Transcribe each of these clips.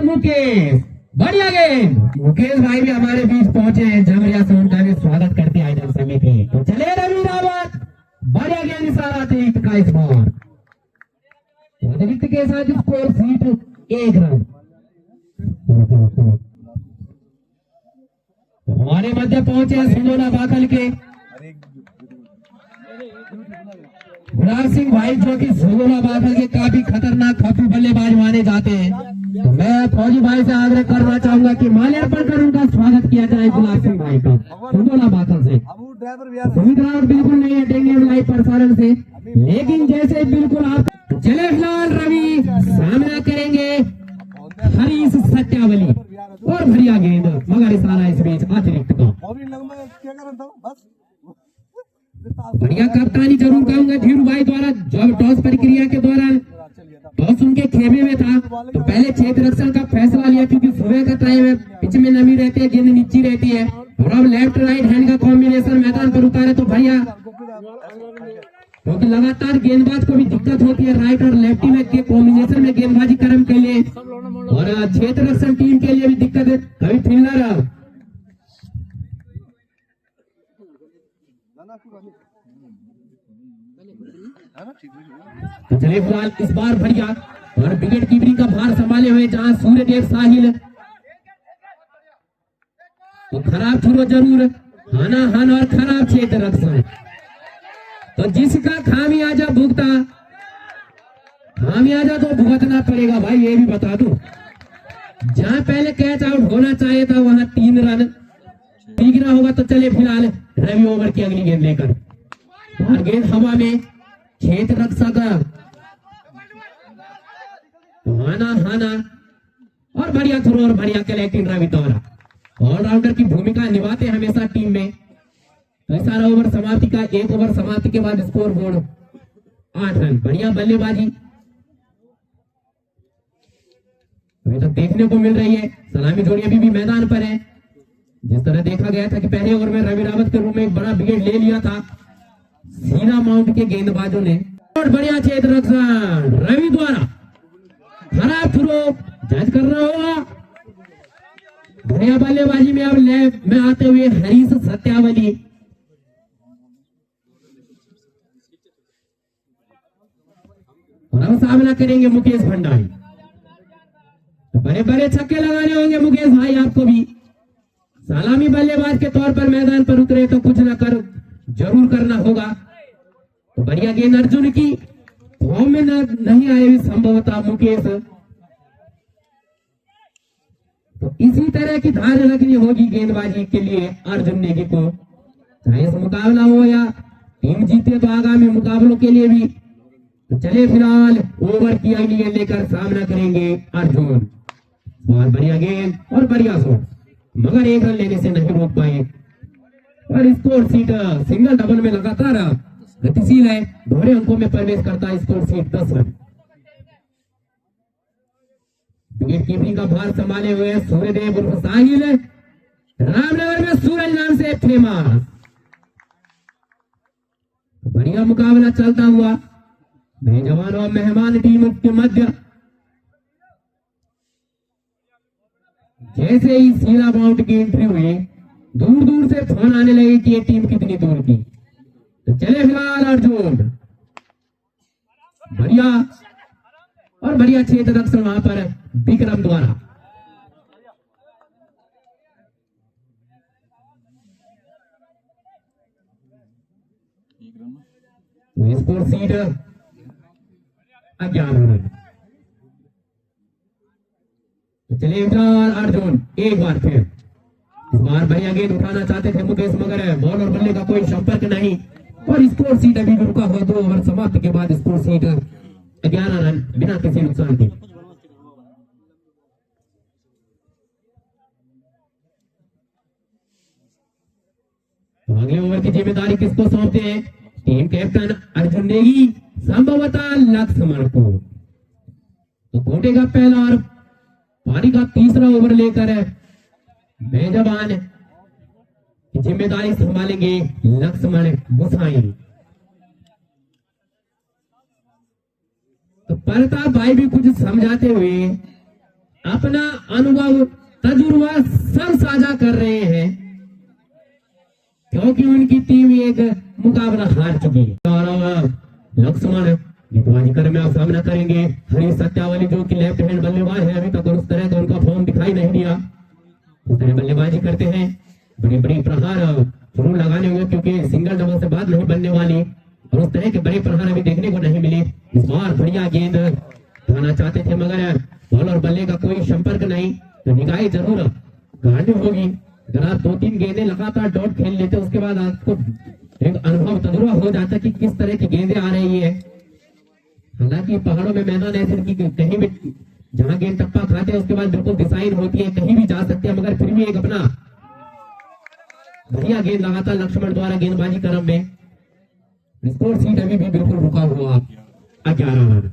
मुकेश, बढ़िया गेंद। मुकेश भाई भी हमारे बीच पहुंचे हैं, जमरिया से उनका भी स्वागत करते हैं आयोजन समिति। तो चले रवि रावत, बढ़िया गेंद, इशारा अतिरिक्त का इस बार। अतिरिक्त के साथ स्कोर सीट 1 रन। हमारे मध्य पहुंचे हैं सिंगोला बाखल के गुलाब सिंह भाई, जो कि सिंगोला बाखल के काफी खतरनाक खफी बल्लेबाज माने जाते हैं। तो मैं फौजी भाई से आग्रह करना चाहूंगा कि माल्यार्पण कर उनका स्वागत किया जाए गुलाब सिंह भाई का सिंगोला बाखल से। सुविधा बिल्कुल नहीं हटेंगे लाइव प्रसारण से, लेकिन जैसे बिल्कुल आप चले फिलहाल रवि सामना करेंगे हरीश सत्यावली और बढ़िया गेंद, मगर इशारा इस बीच अतिरिक्त का। बढ़िया कप्तानी जरूर कहूंगा धीरू भाई द्वारा, जब टॉस प्रक्रिया के दौरान टॉस उनके खेमे में था तो पहले क्षेत्र रक्षण का फैसला लिया, क्योंकि सुबह का टाइम है, पिच में नमी रहती है, गेंद नीची रहती है, और अब लेफ्ट राइट हैंड का कॉम्बिनेशन मैदान पर उतारे तो भैया, क्योंकि लगातार गेंदबाज को भी दिक्कत होती है राइट और लेफ्टी में के कॉम्बिनेशन में गेंदबाजी क्रम के लिए, और क्षेत्र रक्षण टीम के लिए भी दिक्कत है। कभी फील्डर तो चलिए फिलहाल इस बार बढ़िया और विकेट कीपिंग का भार संभाले हुए जहां सूर्यदेव साहिल, तो खराब शुरू जरूर, हाना हान और खराब क्षेत्र रक्षण, तो जिसका खामियाजा तो भुगतना पड़ेगा भाई, ये भी बता दूं। जहां पहले कैच आउट होना चाहिए था वहां 3 रन दिखना होगा। तो चले फिलहाल रवि ओवर की अगली गेंद लेकर, और गेंद हवा में, क्षेत्र रक्षक हाना और बढ़िया थ्रो और बढ़िया कलेक्टिंग रवि तोरा ऑलराउंडर की भूमिका निभाते हमेशा टीम में। सारा ओवर समाप्ति का, 1 ओवर समाप्ति के बाद स्कोर बोर्ड 8 रन, बढ़िया बल्लेबाजी अभी तक देखने को मिल रही है। सलामी जोड़ी अभी भी मैदान पर है। जिस तरह देखा गया था कि पहले ओवर में रवि रावत के रूप में एक बड़ा विकेट ले लिया था सीना माउंट के गेंदबाजों ने, और बढ़िया क्षेत्र रक्षण रवि द्वारा, खराब थ्रो जज कर रहा होगा। बढ़िया बल्लेबाजी में अब लेफ्ट में आते हुए हरीश सत्यावली, और अब सामना करेंगे मुकेश भंडारी। तो बड़े बड़े छक्के लगाने होंगे मुकेश भाई आपको भी, सलामी बल्लेबाज के तौर पर मैदान पर उतरे तो कुछ न कर जरूर करना होगा। तो बढ़िया गेंद अर्जुन की, फॉर्म में नहीं आए संभवतः मुकेश, तो इसी तरह की धार रखनी होगी गेंदबाजी के लिए अर्जुन नेगी को, चाहे इस मुकाबला हो या टीम जीते तो आगामी मुकाबलों के लिए भी। तो चले फिलहाल ओवर की अगली गेंद लेकर सामना करेंगे अर्जुन, और बढ़िया गेंद और बढ़िया शॉट, मगर 1 रन लेने से नहीं रोक पाए, और स्कोर सीट सिंगल डबल में लगातार गतिशील है, दोहरे अंकों में प्रवेश करता है। Score seat 10 run. Wicket keeping का भार संभाले हुए सूर्यदेव उर्फ साहिल, रामनगर में सूरज नाम से फेमस। बढ़िया मुकाबला चलता हुआ मेजबान और मेहमान टीम के मध्य, जैसे ही सीधा बाउंड की एंट्री हुई दूर दूर से फोन आने लगे कि ये टीम कितनी दूर की। तो चले फिलहाल अर्जुन, बढ़िया और बढ़िया क्षेत्र रक्षण वहां पर विक्रम द्वारा, स्कोर सीट 11 रन। तो चलिए अर्जुन एक बार फिर, इस बार बढ़िया गेंद उठाना चाहते थे मुकेश, मगर बॉल और बल्ले का कोई संपर्क नहीं, और स्कोर सीट अभी रुका हुआ 2 ओवर समाप्त के बाद स्कोर सीट 11 रन बिना किसी नुकसान के। तो अगले ओवर की जिम्मेदारी किसको सौंपते हैं? टीम कैप्टन अर्जुन नेगी, संभवतः लक्ष्मण को। तो कोटे का पहला और पारी का तीसरा ओवर लेकर मेजबान जिम्मेदारी संभालेंगे लक्ष्मण गुसाई। तो प्रताप भाई भी कुछ समझाते हुए अपना अनुभव तजुर्बा सब साझा कर रहे हैं, क्योंकि उनकी टीम एक मुकाबला हार चुकी है। और लक्ष्मण गेंदबाजी कर में आप सामना करेंगे हरीश सत्यावली, जो कि लेफ्ट हैंड बल्लेबाज है। अभी तक उस तरह का उनका फॉर्म दिखाई नहीं दिया। उस तरह बल्लेबाजी करते हैं, बड़ी बड़ी प्रहार जरूर लगाने होंगे, क्योंकि सिंगल डबल से बात नहीं बनने वाली, और उस तरह के बड़े प्रहार अभी देखने को नहीं मिले। इस बार बढ़िया गेंद उठाना चाहते थे, मगर बॉल और बल्ले का कोई संपर्क नहीं, तो निगाहें जरूर गाड़ी होगी। अगर आप 2-3 गेंदें लगातार डॉट खेल लेते, उसके बाद आपको एक अनुभव तजुर्बा हो जाता कि किस तरह की गेंदें आ रही है। हालांकि पहाड़ों में मैदान ऐसे कि कहीं भी जहां गेंद टप्पा खाते हैं उसके बाद बिल्कुल दिशाहीन होती है, कहीं भी जा सकते हैं, मगर फिर भी एक अपना बढ़िया गेंद लगातार लक्ष्मण द्वारा गेंदबाजी क्रम में। स्कोर सीट अभी भी बिल्कुल रुका हुआ 11 रन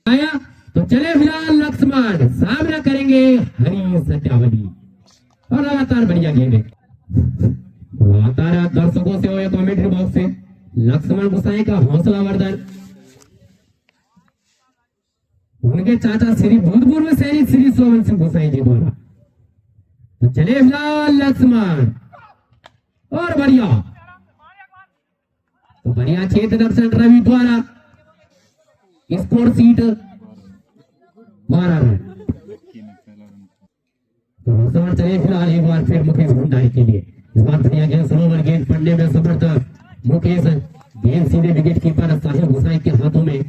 आया, तो चले फिलहाल लक्ष्मण सामना करेंगे हरीश सत्यावली, और लगातार बढ़िया गेंद लगातार दर्शकों से हो या कमेंट्री बॉक्स से लक्ष्मण गुसाई का हौसला वर्धन। उनके चाचा श्री भूतपूर्व सैनिक श्री सोमन सिंह गुसाई जी द्वारा। तो चले फिलहाल लक्ष्मण, और बढ़िया, तो बढ़िया क्षेत्र दर्शन रवि द्वारा। Score seat 12 run. तो चले फिलहाल एक बार फिर मुकेश भंडारी के लिए। इस बार बढ़िया गेंद सरोवर, गेंद पड़ने में समर्थ मुकेश, गेंद सीधे विकेट कीपर साहिल गुसाई के हाथों में।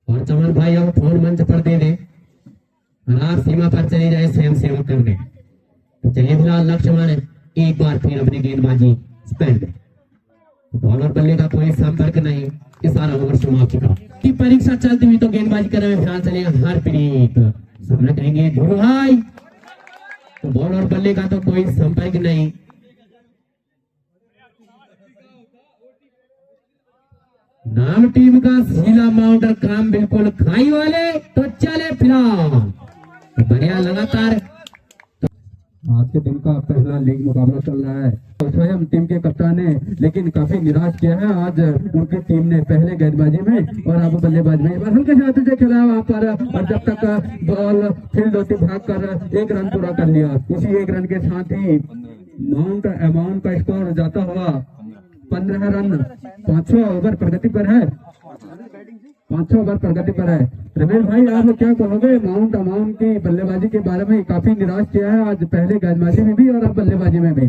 और चमन भाई अब फोन मंच पर दे दे, आप सीमा पर चले जाए स्वयं सेवक करने। तो चलिए फिलहाल लक्ष्मण एक बार फिर अपनी गेंदबाजी स्पेंड में, बॉल और बल्ले का कोई संपर्क नहीं, इस सारा ओवर समाप्त हुआ। की परीक्षा चलती हुई तो गेंदबाजी कर रहे हैं फिलहाल चलेगा हरप्रीत, सामना करेंगे ध्रुव भाई। तो बॉल और बल्ले का तो कोई संपर्क नहीं, नाम टीम का शीला माउंटर काम बिल्कुल खाई वाले। तो चले फिलहाल बढ़िया, लगातार आज के दिन का पहला लीग मुकाबला चल रहा है, और स्वयं टीम के कप्तान ने लेकिन काफी निराश किया है आज उनकी टीम ने पहले गेंदबाजी में और अब बल्लेबाजी में। हल्के से हाथों से खेला वहां पर, और जब तक बॉल फील्ड होती भाग कर 1 रन पूरा कर लिया। इसी 1 रन के साथ ही अमाउंट का स्कोर जाता हुआ 15 रन। 500 ओवर प्रगति पर है, 500 ओवर प्रगति पर है। रमेश भाई आप क्या कहोगे अमाउंट की बल्लेबाजी के बारे में? काफी निराश किया है आज, पहले गेंदबाजी में भी और अब बल्लेबाजी में भी।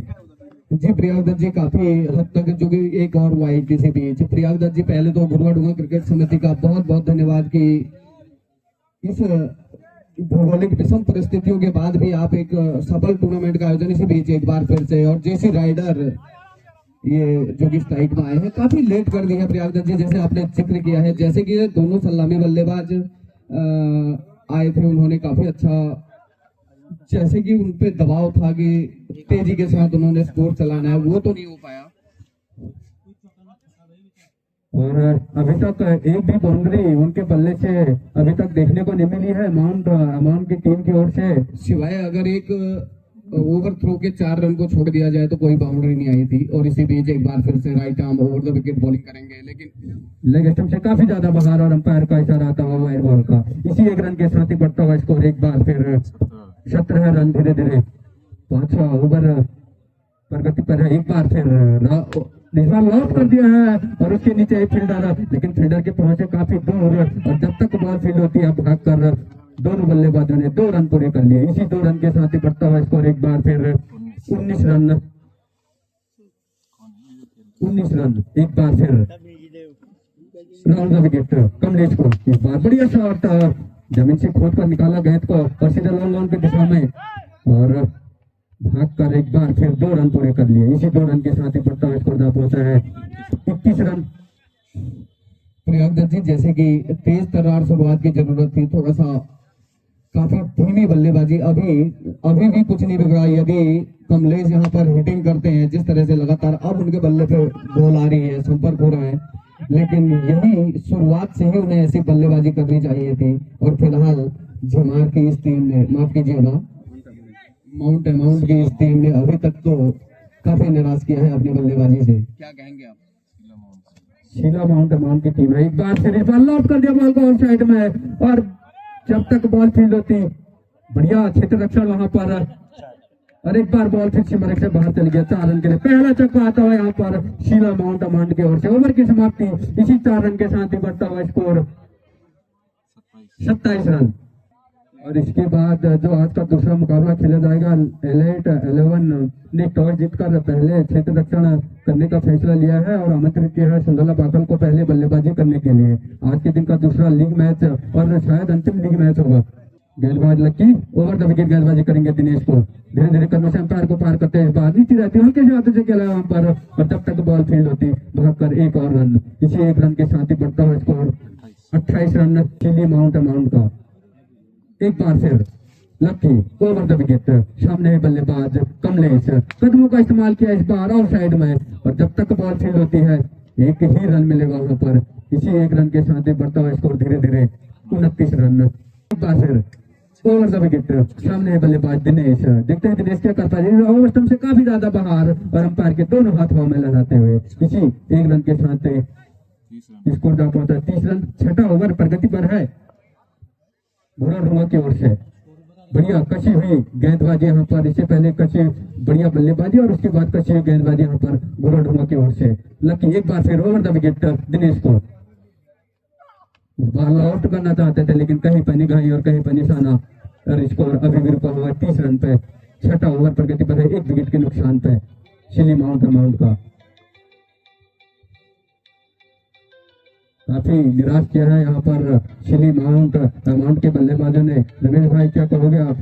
जी प्रयाग दत्त जी काफी हद तक, जो कि एक और वाइड किसी बीच। प्रयाग दत्त जी पहले तो गुरुआ डूंगा क्रिकेट समिति का बहुत बहुत धन्यवाद कि इस भौगोलिक विषम परिस्थितियों के बाद भी आप एक सफल टूर्नामेंट का आयोजन इसी बीच एक बार फिर से, और जेसी राइडर ये जो कि स्ट्राइक में आए हैं, काफी लेट कर दिया प्रयाग दत्त जी, जैसे आपने जिक्र किया है। जैसे कि दोनों सलामी बल्लेबाज आए थे, उन्होंने काफी अच्छा, जैसे कि उन पे दबाव था कि तेजी के साथ उन्होंने स्कोर चलाना है, वो तो नहीं हो पाया। और अभी तक एक भी बाउंड्री उनके बल्ले से अभी तक देखने को नहीं मिली है अमाउंट की टीम की ओर से, सिवाय अगर एक ओवर थ्रो के 4 रन को छोड़ दिया जाए तो कोई बाउंड्री नहीं आई थी। और इसी बीच एक बार फिर से right arm over the wicket bowling करेंगे, लेकिन लेग स्टंप से काफी ज्यादा बहार और अंपायर का इशारा आता हुआ वाइड बॉल का। इसी 1 रन के साथ ही बढ़ता हुआ स्कोर एक बार फिर 17 रन। धीरे धीरे 500 ओवर प्रगति पर है। एक बार फिर लॉस कर दिया है, और उसके नीचे एक फील्डर, लेकिन फील्डर के पहुंचे काफी दूर, और जब तक बॉल फील्ड होती है भाग कर दोनों बल्लेबाजों ने 2 रन पूरे कर लिए। इसी 2 रन के साथ ही बढ़ता हुआ स्कोर एक बार फिर 19 रन। 19 रन एक बार फिर राउंड द विकेट कमलेश को। इस बार बढ़िया शॉट, जमीन से खोद कर निकाला गेंद को और सीधा लॉन की दिशा में, और भाग कर एक बार फिर 2 रन पूरे कर लिए। इसी 2 रन के साथ ही बढ़ता हुआ स्कोर पहुंचा है 21 रन। प्रयाग दत्त जी, जैसे कि तेज तर्रार शुरुआत की जरूरत थी, थोड़ा सा काफी धीमी बल्लेबाजी, अभी भी कुछ नहीं बिगड़ा। यदि कमलेश यहाँ पर हिटिंग करते हैं जिस तरह से लगातार, अब उनके बल्ले पे बॉल आ रही है, संपर्क हो रहा है, लेकिन यही शुरुआत से ही उन्हें ऐसी बल्लेबाजी करनी चाहिए थी। और फिलहाल झमार की इस टीम ने, माफ कीजिएगा, अमाउंट की इस टीम ने अभी तक तो काफी निराश किया है अपनी बल्लेबाजी से। क्या कहेंगे आप? शीला माउंट की टीम है। एक बार फिर लॉक कर दिया बॉल को ऑफ साइड में, और जब तक बॉल फील्ड होती बढ़िया क्षेत्र रक्षण वहां पर, और एक बार बॉल फिर सिमरक से बाहर चली गया 4 रन के लिए। पहला चक्का आता हुआ यहाँ पर शीला माउंट की ओर से। ओवर की समाप्ति इसी 4 रन के साथ ही बढ़ता हुआ स्कोर 27 रन। और इसके बाद जो आज का दूसरा मुकाबला खेला जाएगा, एलाइट 11 ने टॉस जीतकर पहले क्षेत्र रक्षण करने का फैसला लिया है और आमंत्रित किया है संदोला बाकल को पहले बल्लेबाजी करने के लिए। आज के दिन का दूसरा लीग मैच और शायद अंतिम लीग मैच होगा। गेंदबाज लक्की ओवर द विकेट गेंदबाजी करेंगे दिनेश को। धीरे धीरे कदम से अंपायर को पार करते हैं, बात नीचे रहती है हल्के से हाथों से खेला वहां पर, और जब तक बॉल फील्ड होती भागकर एक और रन। इसी एक रन के साथ ही बढ़ता हुआ स्कोर 28 रन चिली माउंट का। एक बार फिर लक्की ओवर द विकेट, सामने है बल्लेबाज कमलेश, कदमों का इस्तेमाल किया इस बार ऑफ साइड में, और जब तक बॉल फील्ड होती है एक ही रन मिलेगा वहां पर। इसी एक रन के साथ ही बढ़ता हुआ स्कोर धीरे धीरे 29 रन। एक बार फिर ओवर द विकेट, सामने है बल्लेबाज दिनेश, देखते हैं दिनेश क्या करता है। ओवर स्टंप से काफी ज्यादा बाहर और अंपायर के दोनों हाथ में लगाते हुए इसी एक रन के साथ स्कोर जा पहुंचा 30 रन। छठा ओवर प्रगति पर है घोड़ा की ओर से। बढ़िया कशी हुई गेंदबाजी यहाँ पर, इससे पहले कशी बढ़िया बल्लेबाजी और उसके बाद कशी हुई गेंदबाजी यहाँ पर घोड़ा की ओर से। लकी एक बार फिर ओवर द विकेट दिनेश को बॉल आउट करना चाहते थे लेकिन कहीं पर निगाही और कहीं पर निशाना, और स्कोर अभी भी रुका हुआ 30 रन पे। छठा ओवर प्रगति पर है 1 विकेट के नुकसान पे शिली माउंट का। काफी निराश किया है यहाँ पर शिली माउंट के बल्लेबाजों ने। रमेश भाई क्या कहोगे आप?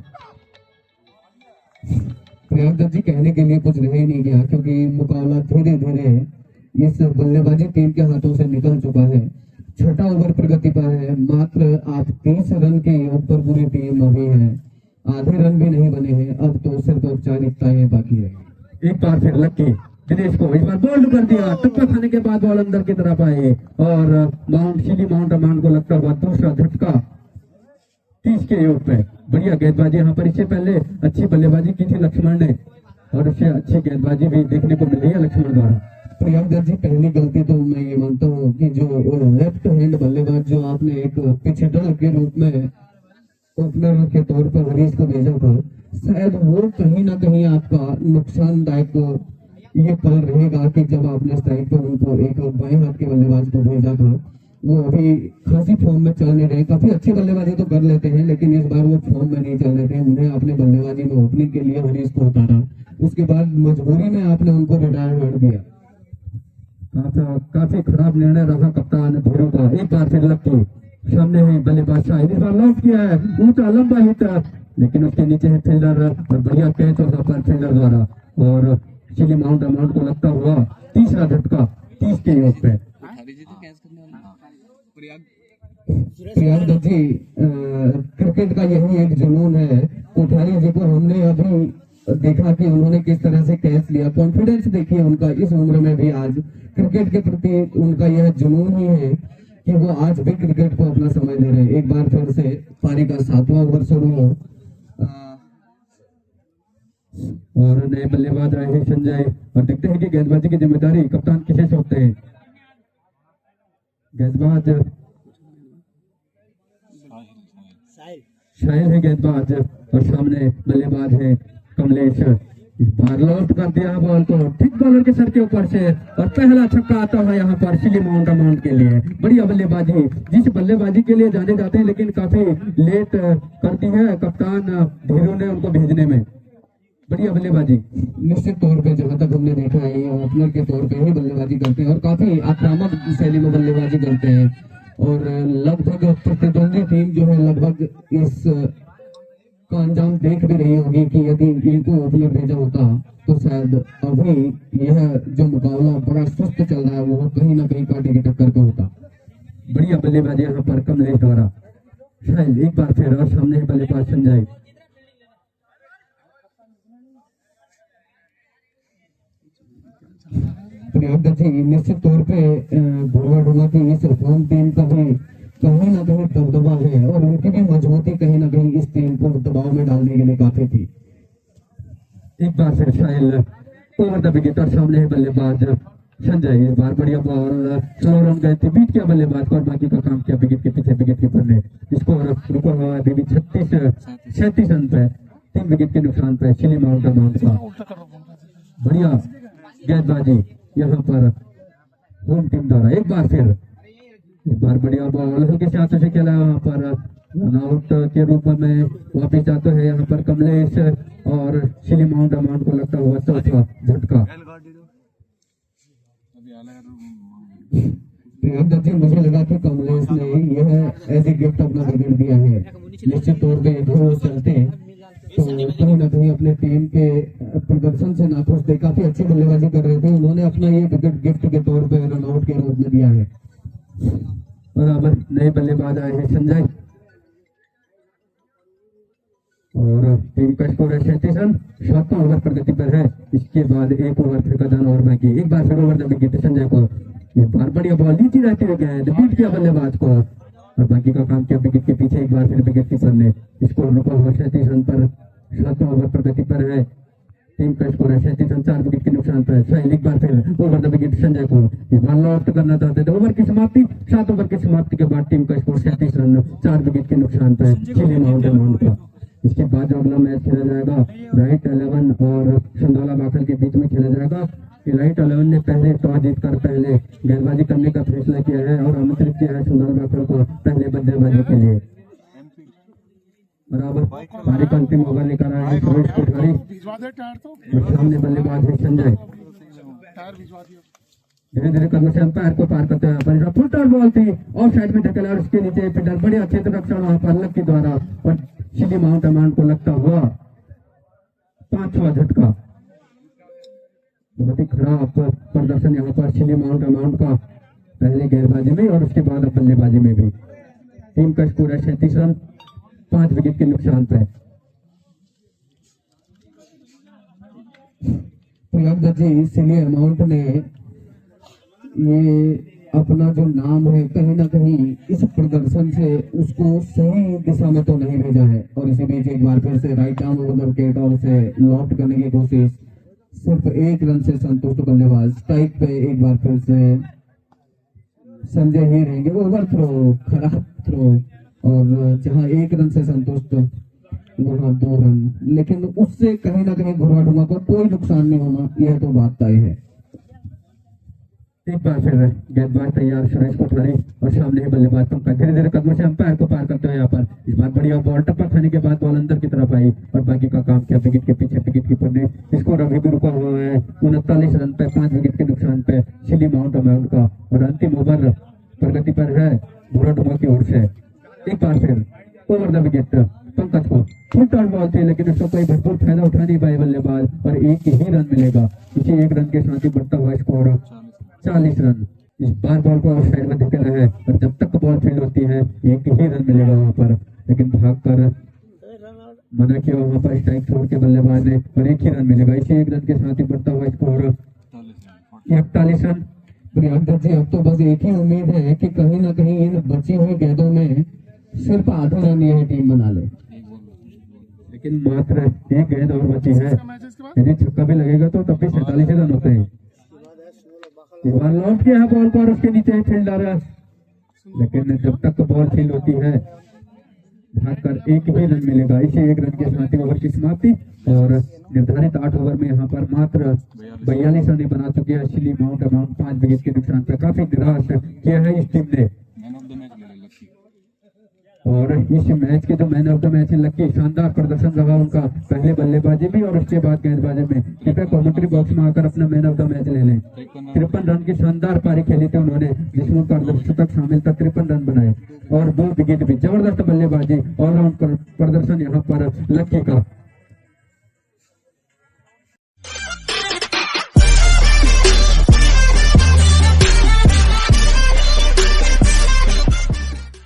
प्रियंका जी कहने के लिए कुछ रह ही नहीं गया, क्योंकि मुकाबला धीरे धीरे इस बल्लेबाजी टीम के हाथों से निकल चुका है। छठा ओवर प्रगति पर है, मात्र आप 30 रन के योग पर पूरी टीम अभी है, आधे रन भी नहीं बने हैं, अब तो सिर्फ औपचारिकताएं बाकी है। एक बार फिर लक्की दिनेश को इस बार बोल्ड कर दिया, टप्पा खाने के बाद बॉल अंदर की तरफ आए और शिली माउंट को लगता हुआ दूसरा झटका 30 के योग पे। बढ़िया गेंदबाजी यहाँ पर, इससे पहले अच्छी बल्लेबाजी की थी लक्ष्मण ने और उससे अच्छी गेंदबाजी भी देखने को मिल रही है लक्ष्मण द्वारा। प्रियंका जी पहली गलती तो मैं ये मानता हूँ कि जो लेफ्ट हैंड बल्लेबाज जो आपने एक पिच हिटर के रूप में ओपनर के तौर पर हरीश को भेजा था, शायद वो कहीं ना कहीं आपका नुकसानदायक ये पल रहेगा कि जब आपने स्ट्राइक पर उनको एक बाएं हाथ के बल्लेबाज को भेजा था। वो अभी खासी फॉर्म में चल नहीं रहे, काफी अच्छी बल्लेबाजी तो कर लेते हैं लेकिन इस बार वो फॉर्म में नहीं चल रहे थे। उन्हें आपने बल्लेबाजी में ओपनिंग के लिए हरीश को उतारा, उसके बाद मजबूरी में आपने उनको रिटायरमेंट दिया। काफी खराब निर्णय रहा कप्तान धीरू का। एक बार फिर लक्की, सामने है बल्लेबाज शाहिद, इस बार लॉक किया है ऊंचा लंबा हिट, लेकिन उसके नीचे है फील्डर और बढ़िया कैच वहां पर फील्डर द्वारा, और शिली माउंट को लगता हुआ तीसरा झटका 30 के योग पे। प्रियंका जी क्रिकेट का यही एक जुनून है। कोठारी जी को हमने अभी देखा कि उन्होंने किस तरह से कैच लिया, कॉन्फिडेंस देखिए उनका इस उम्र में भी। आज क्रिकेट के प्रति उनका यह जुनून ही है कि वो आज भी क्रिकेट को अपना समय दे रहे हैं। एक बार फिर से पारी का 7वां ओवर शुरू हो और नए बल्लेबाज आए हैं संजय, और देखते हैं कि गेंदबाजी की जिम्मेदारी कप्तान किसे सौंपते हैं। गेंदबाज शाहिद है गेंदबाज और सामने बल्लेबाज है कमलेश। इस बार लॉफ्ट कर दिया बॉल को ठीक बॉलर के सर के ऊपर से, और पहला छक्का आता हुआ यहाँ पर शिली माउंट के लिए। बढ़िया बल्लेबाजी, जिस बल्लेबाजी के लिए जाने जाते हैं लेकिन काफी लेट करती है कप्तान धीरू ने उनको भेजने में। बढ़िया बल्लेबाजी, निश्चित तौर पे जहां तक हमने देखा है ये ओपनर के तौर पे ही बल्लेबाजी करते हैं और काफी आक्रामक शैली में बल्लेबाजी करते हैं, और लगभग प्रतिद्वंदी टीम जो है लगभग इस का अंजाम देख भी रही होगी कि यदि इनको ओपनर भेजा होता तो शायद अभी यह जो मुकाबला बड़ा सुस्त चल रहा है वो कहीं ना कहीं कांटे की टक्कर पे होता। बढ़िया बल्लेबाजी यहाँ पर कमलेश द्वारा। शायद एक बार फिर, और सामने बल्लेबाज संजय। प्रियंका जी निश्चित तौर पे भुरवा की इस होम टीम का भी कहीं ना कहीं दबदबा है और उनकी भी मजबूती कहीं ना कहीं इस टीम को दबाव में डालने के लिए काफी थी। एक बार फिर शाहिल ओवर द विकेट और सामने है बल्लेबाज संजय इस बार बढ़िया बॉल स्लो रन गए थे, बीट किया बल्लेबाज को और बाकी का काम किया विकेट के पीछे विकेट कीपर ने। स्कोर रुका हुआ है अभी भी 37 रन पे, 3 विकेट के नुकसान पे चिली माउंट का। बढ़िया गेंदबाजी यहाँ पर होम टीम द्वारा। एक बार फिर इस बार बढ़िया बॉल हल्के से हाथों से खेला, यहाँ पर रनआउट के रूप में वापिस जाते हैं यहाँ पर कमलेश और चिली माउंट को लगता हुआ चौथा झटका। प्रियंका जी, मुझे लगा कि कमलेश ने यह एज ए गिफ्ट अपना विकेट दिया है। निश्चित तौर पे जो चलते तो कहीं ना कहीं अपने टीम के प्रदर्शन से नाखुश थे, काफी अच्छी बल्लेबाजी कर रहे थे, उन्होंने अपना ये विकेट गिफ्ट के तौर पे रनआउट के रूप में दिया है। बराबर नए बल्लेबाज आए हैं संजय और टीम का स्कोर है 37 रन। 7वां ओवर प्रगति पर है, इसके बाद एक ओवर फिर का और बाकी। एक बार फिर ओवर द विकेट संजय को, इस बार बढ़िया बॉल नीचे रहते हुए गए, बीट किया बल्लेबाज को और बाकी का काम किया विकेट के पीछे। एक बार फिर विकेट कीपर ने। स्कोर रुका हुआ 37 रन पर, 7वां ओवर प्रगति पर है, टीम का स्कोर है 37 रन, 4 विकेट के नुकसान पर। सही एक बार फिर ओवर द विकेट संजय को, इस बार लॉफ्ट करना चाहते थे। ओवर की समाप्ति, 7 ओवर की समाप्ति के बाद टीम का स्कोर 37 रन, 4 विकेट के नुकसान पर चिली माउंट का। इसके बाद जो अगला मैच खेला जाएगा राइट 11 और संदौला बाखल के बीच में खेला जाएगा। राइट 11 ने पहले टॉस जीतकर पहले गेंदबाजी करने का फैसला किया है और आमंत्रित किया है संदौला बाखल को पहले बल्लेबाजी के लिए। बराबर पारी का अंतिम ओवर लेकर आए हैं सुरेश कोठारी और सामने बल्लेबाज है संजय। धीरे धीरे कदम से अंपायर को पार करते हैं, फुल टॉस बॉल थी ऑफ साइड में ढकेला और उसके नीचे फिल्डर बढ़िया क्षेत्र रक्षण वहां पर लक के द्वारा और चिली माउंट को लगता हुआ 5वां झटका। बहुत ही खराब प्रदर्शन यहाँ पर चिली माउंट का पहले गेंदबाजी में और उसके बाद बल्लेबाजी में भी। टीम का स्कोर है 37 रन, 5 विकेट के नुकसान पे। प्रियंका जी, चिली माउंट ने ये अपना जो नाम है कहीं ना कहीं इस प्रदर्शन से उसको सही दिशा में तो नहीं भेजा है और इसी बीच एक बार फिर से राइट आर्म ओवर विकेट और उसे लॉफ्ट करने की कोशिश। सिर्फ 1 रन से संतुष्ट बल्लेबाज। स्ट्राइक पे एक बार फिर से संजय ही रहेंगे। ओवर थ्रो, खराब थ्रो और जहां 1 रन से संतुष्ट वहां 2 रन, लेकिन उससे कहीं ना कहीं घुमा ढुमा को कोई नुकसान नहीं होना, यह तो बात तय है। एक बार फिर गेंदबाज तैयार सुरेश कोठारी और सामने ही बल्लेबाज पंकज। धीरे धीरे कदमों से अंपायर को पार करते हुए यहाँ पर इस बार बढ़िया बॉल टप्पा खाने के बाद बॉल अंदर की तरफ आई और बाकी का काम किया विकेट के पीछे विकेट कीपर ने। स्कोर अभी भी रुका हुआ है 39 रन पे, 5 विकेट के नुकसान पे चिली माउंट का और अंतिम ओवर प्रगति पर है भूरा डुमा की ओर से। एक बार फिर ओवर द विकेट पंकज को, फुल टॉस बॉल थी लेकिन उसको कोई भरपूर फायदा उठा नहीं पाए बल्लेबाज और 1 ही रन मिलेगा। इसी 1 रन के साथ ही बढ़ता हुआ स्कोर 40 रन। इस बार बॉल को साइड में धकेला है और जब तक बॉल फील्ड होती है 1 ही रन मिलेगा वहां पर, लेकिन भागकर मना किया वहां पर स्ट्राइक छोड़ के बल्लेबाज ने और 1 ही रन मिलेगा। इसी 1 रन के साथ ही बढ़ता हुआ स्कोर 41 रन। प्रियंका जी, अब तो बस एक ही उम्मीद है कि कहीं ना कहीं इन बची हुई गेंदों में सिर्फ आधा रन यह टीम बना ले, लेकिन मात्र 1 गेंद और बची है। यदि छक्का भी लगेगा तो तब भी 47 रन होते हैं। लौट किया है बॉल पर, उसके नीचे फील्डर, लेकिन जब तक बॉल फील्ड होती है भागकर 1 ही रन मिलेगा। इसी 1 रन के साथ ही ओवर की समाप्ति और निर्धारित 8 ओवर में यहाँ पर मात्र 42 रन बना चुके हैं चिली माउंट 5 विकेट के नुकसान पर। काफी निराश किया है इस टीम ने और इस मैच के जो मैन ऑफ द मैच है लक्की। शानदार प्रदर्शन रहा उनका पहले बल्लेबाजी में और उसके बाद गेंदबाजी में। कृपया कमेंट्री बॉक्स में आकर अपना मैन ऑफ द मैच ले लें। 53 रन की शानदार पारी खेली थी उन्होंने, जिसमें उनका अर्धशतक शामिल था। 53 रन बनाए और 2 विकेट भी। जबरदस्त बल्लेबाजी, ऑलराउंड प्रदर्शन यहाँ पर लक्की का।